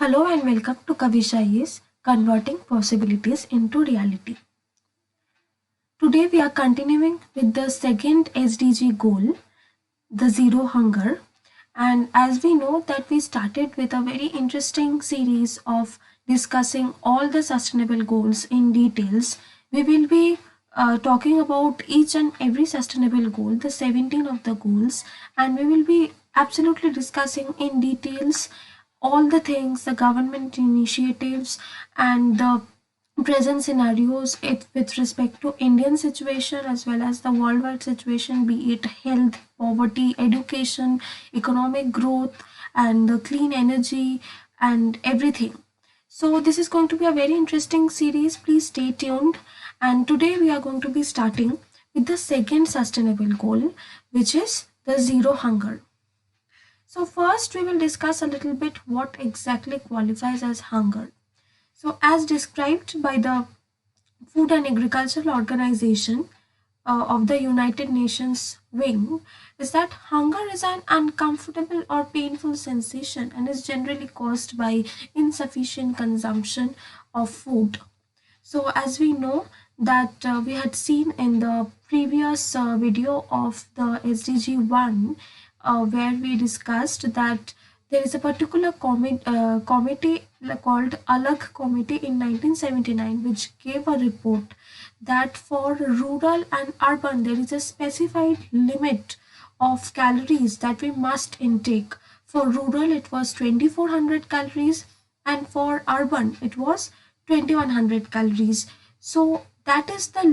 Hello and welcome to Kavish IAS Converting Possibilities into Reality. Today we are continuing with the second SDG goal, the zero hunger. And as we know that we started with a very interesting series of discussing all the sustainable goals in details, we will be talking about each and every sustainable goal, the 17 of the goals, and we will be absolutely discussing in details all the things, the government initiatives and the present scenarios with respect to Indian situation as well as the worldwide situation, be it health, poverty, education, economic growth, and the clean energy and everything. So this is going to be a very interesting series. Please stay tuned. And today we are going to be starting with the second sustainable goal, which is the zero hunger. So first we will discuss a little bit what exactly qualifies as hunger. So as described by the Food and Agricultural Organization of the United Nations wing, is that hunger is an uncomfortable or painful sensation and is generally caused by insufficient consumption of food. So as we know that we had seen in the previous video of the SDG 1 where we discussed that there is a particular committee called Alag Committee in 1979 which gave a report that for rural and urban there is a specified limit of calories that we must intake. For rural it was 2400 calories and for urban it was 2100 calories. So that is the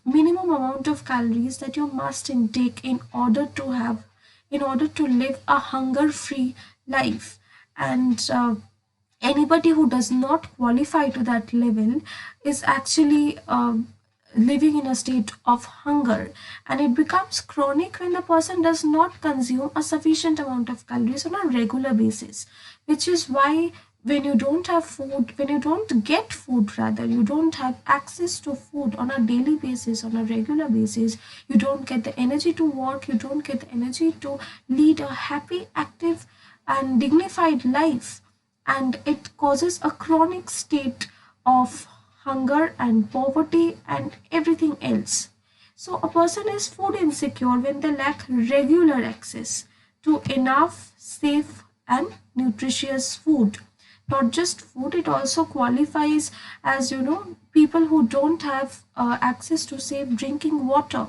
minimum amount of calories that you must intake in order to live a hunger free life. And anybody who does not qualify to that level is actually living in a state of hunger, and it becomes chronic when the person does not consume a sufficient amount of calories on a regular basis, which is why when you don't have food, when you don't get food, rather you don't have access to food on a daily basis, on a regular basis, you don't get the energy to work, you don't get the energy to lead a happy, active and dignified life, and it causes a chronic state of hunger and poverty and everything else. So a person is food insecure when they lack regular access to enough, safe and nutritious food. Not just food, it also qualifies as, people who don't have access to safe drinking water.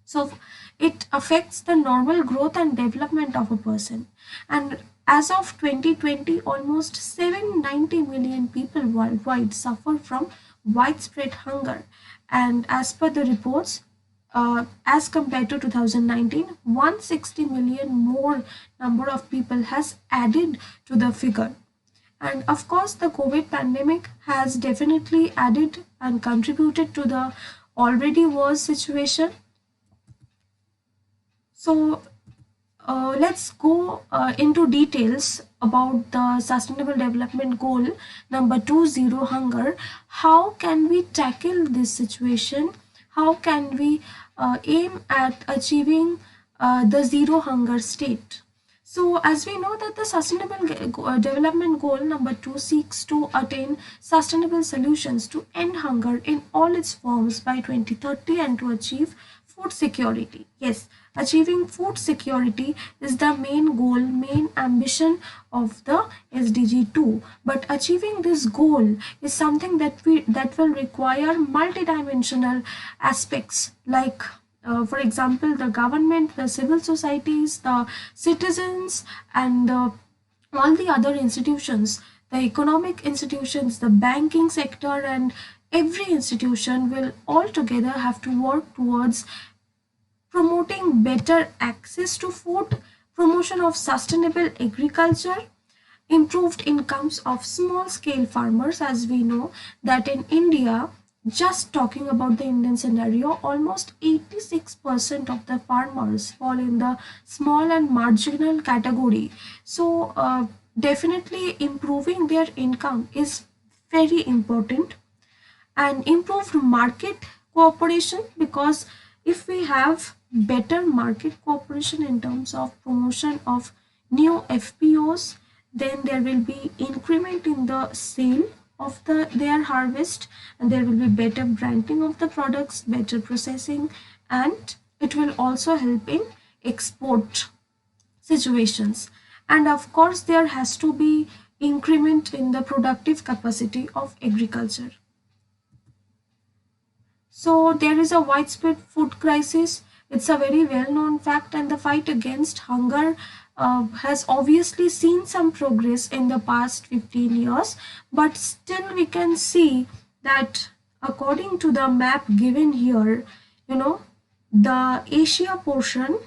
So it affects the normal growth and development of a person. And as of 2020, almost 790 million people worldwide suffer from widespread hunger. And as per the reports, as compared to 2019, 160 million more number of people has added to the figure. And of course, the COVID pandemic has definitely added and contributed to the already worse situation. So let's go into details about the Sustainable Development Goal number 2, zero hunger. How can we tackle this situation? How can we aim at achieving the zero hunger state? So as we know that the Development Goal number 2 seeks to attain sustainable solutions to end hunger in all its forms by 2030 and to achieve food security. Yes, achieving food security is the main goal, main ambition of the SDG 2. But achieving this goal is something that will require multidimensional aspects like for example, the government, the civil societies, the citizens, and all the other institutions, the economic institutions, the banking sector, and every institution will all together have to work towards promoting better access to food, promotion of sustainable agriculture, improved incomes of small scale farmers. As we know that in India, just talking about the Indian scenario, almost 86% of the farmers fall in the small and marginal category. So definitely improving their income is very important, and improved market cooperation, because if we have better market cooperation in terms of promotion of new FPOs, then there will be increment in the sale of their harvest, and there will be better branding of the products, better processing, and it will also help in export situations. And of course there has to be increment in the productive capacity of agriculture. So there is a widespread food crisis. It's a very well-known fact, and the fight against hunger has obviously seen some progress in the past 15 years, but still we can see that according to the map given here, you know, the Asia portion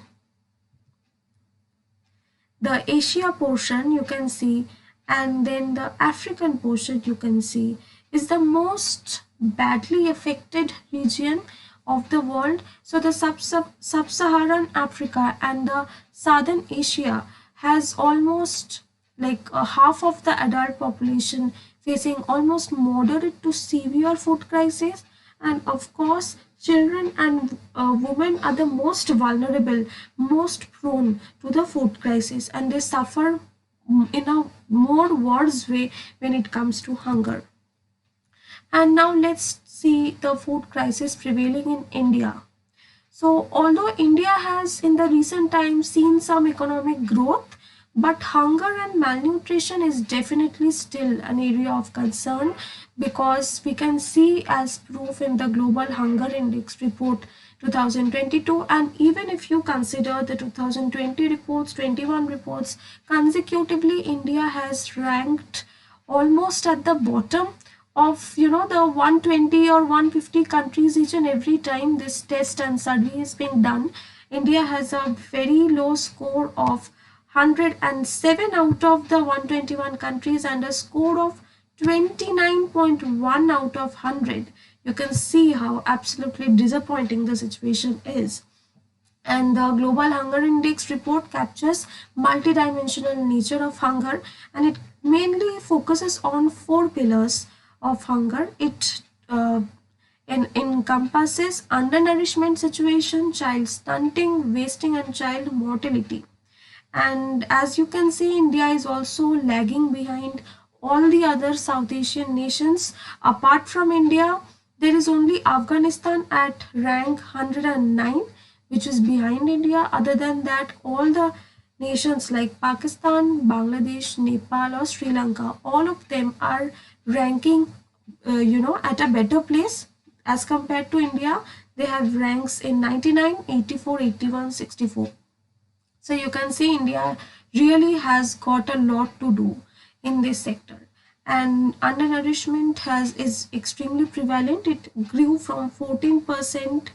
you can see, and then the African portion you can see, is the most badly affected region of the world. So the sub-Saharan Africa and the Southern Asia has almost like half of the adult population facing almost moderate to severe food crisis. And of course children and women are the most vulnerable, most prone to the food crisis, and they suffer in a more worse way when it comes to hunger. And now let's see the food crisis prevailing in India. So, although India has in the recent times seen some economic growth, but hunger and malnutrition is definitely still an area of concern, because we can see as proof in the Global Hunger Index report 2022, and even if you consider the 2020 reports, 21 reports, consecutively India has ranked almost at the bottom of the 120 or 150 countries. Each and every time this test and study is being done, India has a very low score of 107 out of the 121 countries and a score of 29.1 out of 100. You can see how absolutely disappointing the situation is. And the Global Hunger Index report captures multidimensional nature of hunger, and it mainly focuses on four pillars of hunger. It encompasses undernourishment situation, child stunting, wasting, and child mortality. And as you can see, India is also lagging behind all the other South Asian nations. Apart from India, there is only Afghanistan at rank 109, which is behind India. Other than that, all the nations like Pakistan, Bangladesh, Nepal, or Sri Lanka, all of them are ranking, at a better place as compared to India. They have ranks in 99, 84, 81, 64. So you can see India really has got a lot to do in this sector. And undernourishment is extremely prevalent. It grew from 14%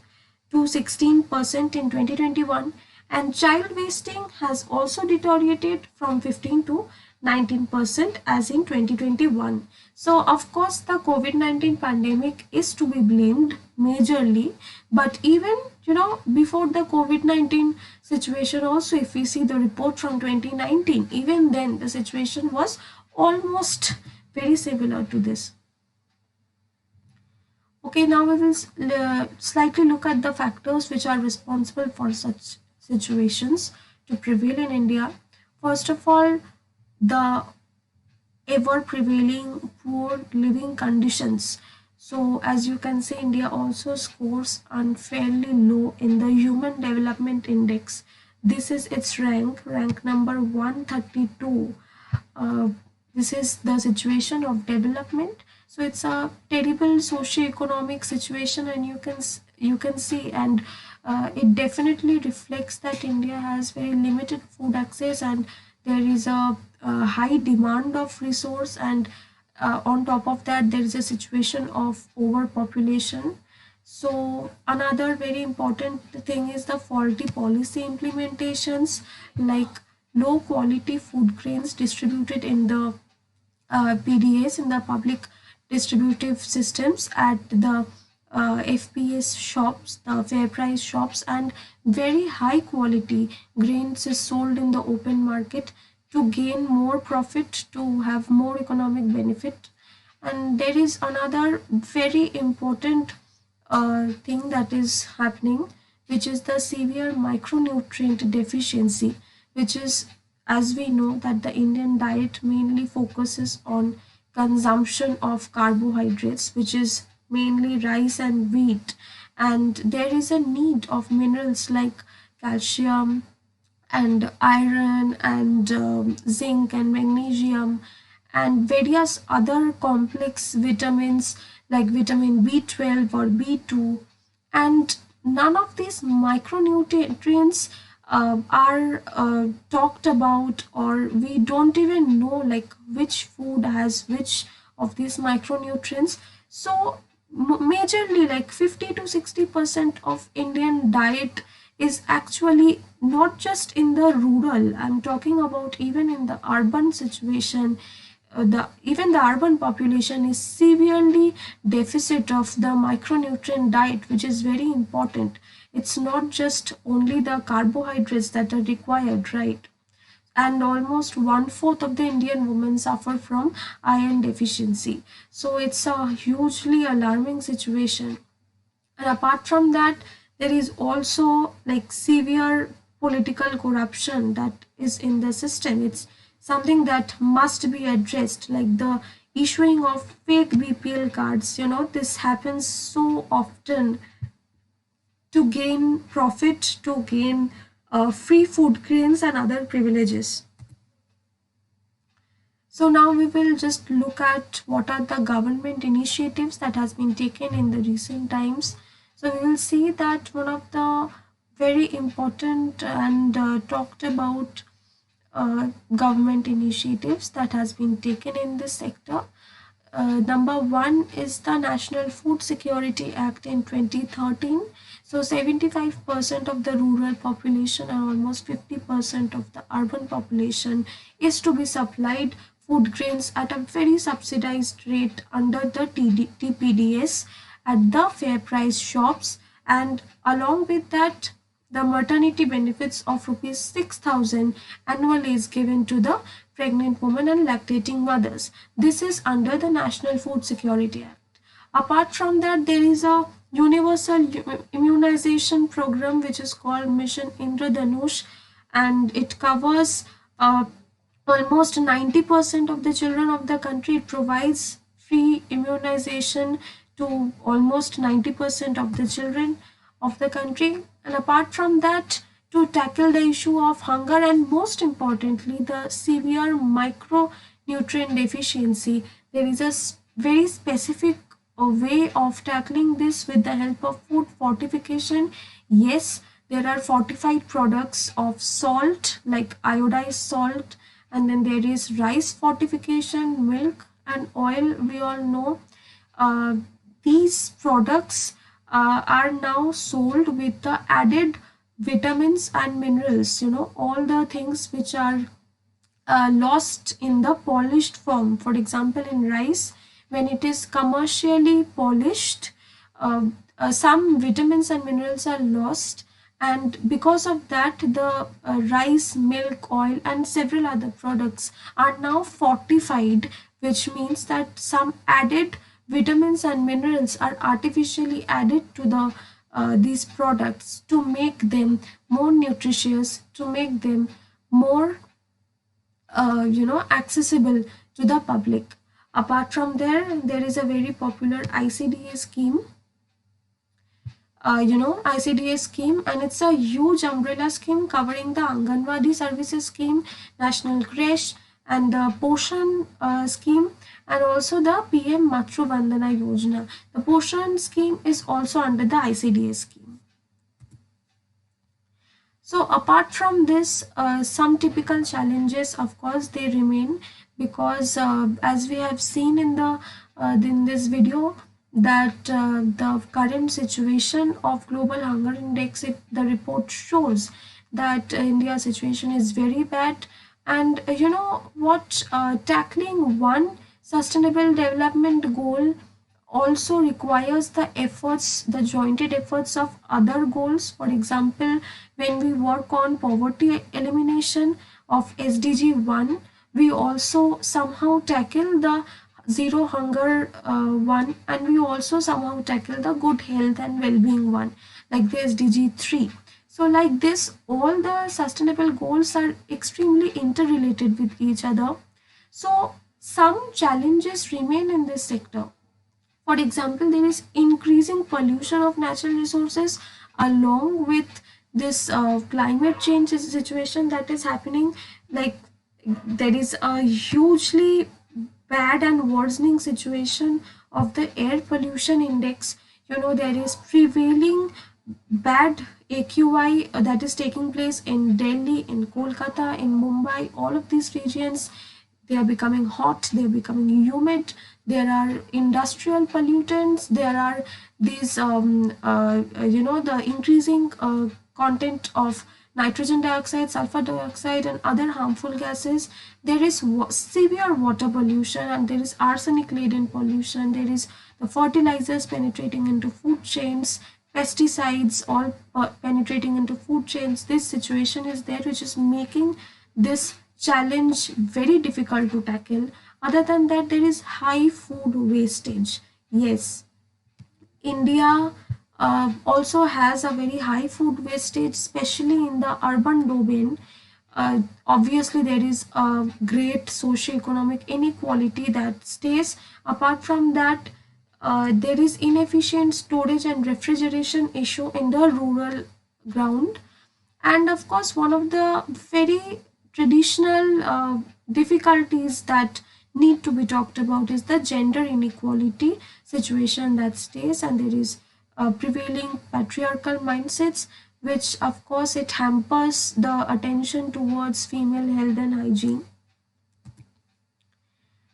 to 16% in 2021, and child wasting has also deteriorated from 15 to 19% as in 2021. So of course the COVID-19 pandemic is to be blamed majorly, but even before the COVID-19 situation also, if we see the report from 2019, even then the situation was almost very similar to this. Okay, now we will slightly look at the factors which are responsible for such situations to prevail in India. First of all, the ever prevailing poor living conditions. So as you can see, India also scores unfairly low in the Human Development Index. This is its rank number 132. This is the situation of development. So it's a terrible socio-economic situation, and you can see, and it definitely reflects that India has very limited food access, and there is a high demand of resource, and on top of that there is a situation of overpopulation. So another very important thing is the faulty policy implementations, like low quality food grains distributed in the PDAs, in the public distributive systems, at the FPS shops, the fair price shops, and very high quality grains is sold in the open market to gain more profit, to have more economic benefit. And there is another very important thing that is happening, which is the severe micronutrient deficiency, which is as we know that the Indian diet mainly focuses on consumption of carbohydrates, which is mainly rice and wheat, and there is a need of minerals like calcium and iron and zinc and magnesium and various other complex vitamins like vitamin B12 or B2, and none of these micronutrients are talked about, or we don't even know like which food has which of these micronutrients. So majorly like 50 to 60% of Indian diet is actually not just in the rural, I'm talking about even in the urban situation. The even the urban population is severely deficit of the micronutrient diet, which is very important. It's not just only the carbohydrates that are required, right? And almost one fourth of the Indian women suffer from iron deficiency. So it's a hugely alarming situation. And apart from that, there is also like severe political corruption that is in the system. It's something that must be addressed, like the issuing of fake BPL cards. This happens so often to gain profit, to gain free food grains and other privileges. So now we will just look at what are the government initiatives that has been taken in the recent times. So we will see that one of the very important and talked about government initiatives that has been taken in this sector. Number one is the National Food Security Act in 2013. So 75% of the rural population and almost 50% of the urban population is to be supplied food grains at a very subsidized rate under the TPDS at the fair price shops, and along with that the maternity benefits of rupees 6,000 annually is given to the pregnant women and lactating mothers. This is under the National Food Security Act. Apart from that, there is a universal immunization program which is called Mission Indradhanush, and it covers almost 90% of the children of the country. It provides free immunization to almost 90% of the children of the country. And apart from that, to tackle the issue of hunger and most importantly the severe micronutrient deficiency, there is a very specific way of tackling this with the help of food fortification. Yes, there are fortified products of salt like iodized salt, and then there is rice fortification, milk and oil. We all know uh, these products are now sold with the added vitamins and minerals, all the things which are lost in the polished form. For example, in rice, when it is commercially polished, uh, some vitamins and minerals are lost, and because of that the rice, milk, oil and several other products are now fortified, which means that some added vitamins and minerals are artificially added to these products to make them more nutritious, to make them more accessible to the public. Apart from there is a very popular ICDA scheme, ICDA scheme, and it's a huge umbrella scheme covering the Anganwadi services scheme, National Creche, and the Poshan scheme, and also the PM Matru Vandana Yojana. The Poshan scheme is also under the ICDA scheme. So apart from this, some typical challenges, of course, they remain, because as we have seen in this video, that the current situation of global hunger index, the report shows that India's situation is very bad, and you know what, tackling one sustainable development goal also requires the efforts, the jointed efforts of other goals. For example, when we work on poverty elimination of SDG 1, we also somehow tackle the zero hunger one, and we also somehow tackle the good health and well-being one, like the SDG 3. So like this, all the sustainable goals are extremely interrelated with each other. So some challenges remain in this sector. For example, there is increasing pollution of natural resources along with this climate change situation that is happening. Like there is a hugely bad and worsening situation of the air pollution index. You know, there is prevailing bad AQI that is taking place in Delhi, in Kolkata, in Mumbai, all of these regions. They are becoming hot, they are becoming humid, there are industrial pollutants, there are these the increasing content of nitrogen dioxide, sulfur dioxide and other harmful gases. There is severe water pollution, and there is arsenic laden pollution. There is the fertilizers penetrating into food chains, pesticides all penetrating into food chains. This situation is there which is making this challenge very difficult to tackle. Other than that, there is high food wastage. Yes, India also has a very high food wastage, especially in the urban domain. Obviously, there is a great socio-economic inequality that stays. Apart from that, there is inefficient storage and refrigeration issue in the rural ground. And of course, one of the very traditional difficulties that need to be talked about is the gender inequality situation that stays, and there is prevailing patriarchal mindsets, which of course it hampers the attention towards female health and hygiene.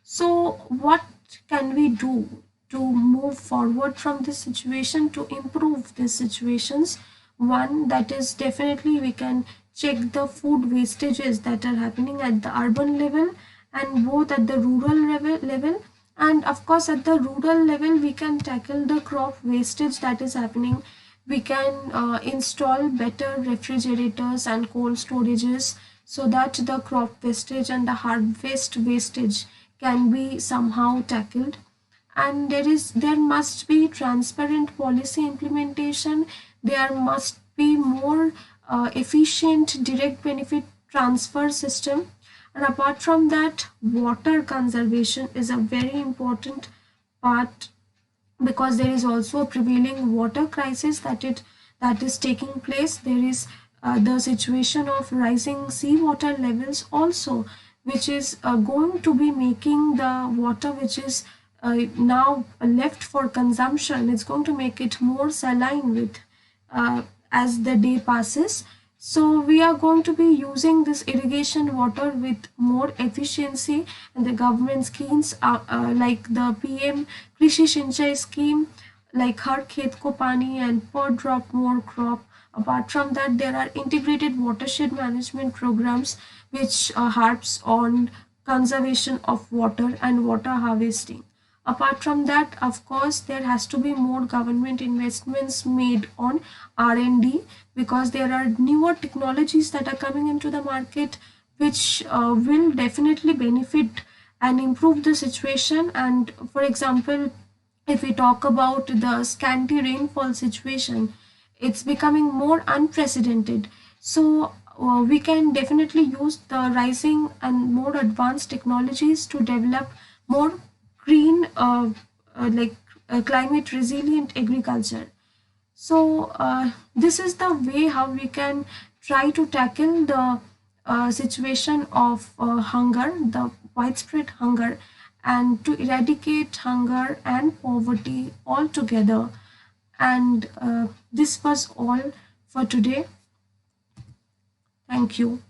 So, what can we do to move forward from this situation to improve these situations? One, that is definitely we can check the food wastages that are happening at the urban level and both at the rural level. And of course, at the rural level, we can tackle the crop wastage that is happening. We can install better refrigerators and cold storages so that the crop wastage and the harvest wastage can be somehow tackled. And there must be transparent policy implementation. There must be more efficient direct benefit transfer system. And apart from that, water conservation is a very important part, because there is also a prevailing water crisis that is taking place. There is the situation of rising seawater levels also, which is going to be making the water which is now left for consumption, it's going to make it more saline with as the day passes. So we are going to be using this irrigation water with more efficiency, and the government schemes like the PM Krishi Sinchai scheme, like Har Khet Ko Pani and Per Drop More Crop. Apart from that, there are integrated watershed management programs which harps on conservation of water and water harvesting. Apart from that, of course, there has to be more government investments made on R&D, because there are newer technologies that are coming into the market which will definitely benefit and improve the situation. And for example, if we talk about the scanty rainfall situation, it's becoming more unprecedented. So we can definitely use the rising and more advanced technologies to develop more green, climate resilient agriculture. So this is the way how we can try to tackle the situation of hunger, the widespread hunger, and to eradicate hunger and poverty altogether. And this was all for today. Thank you.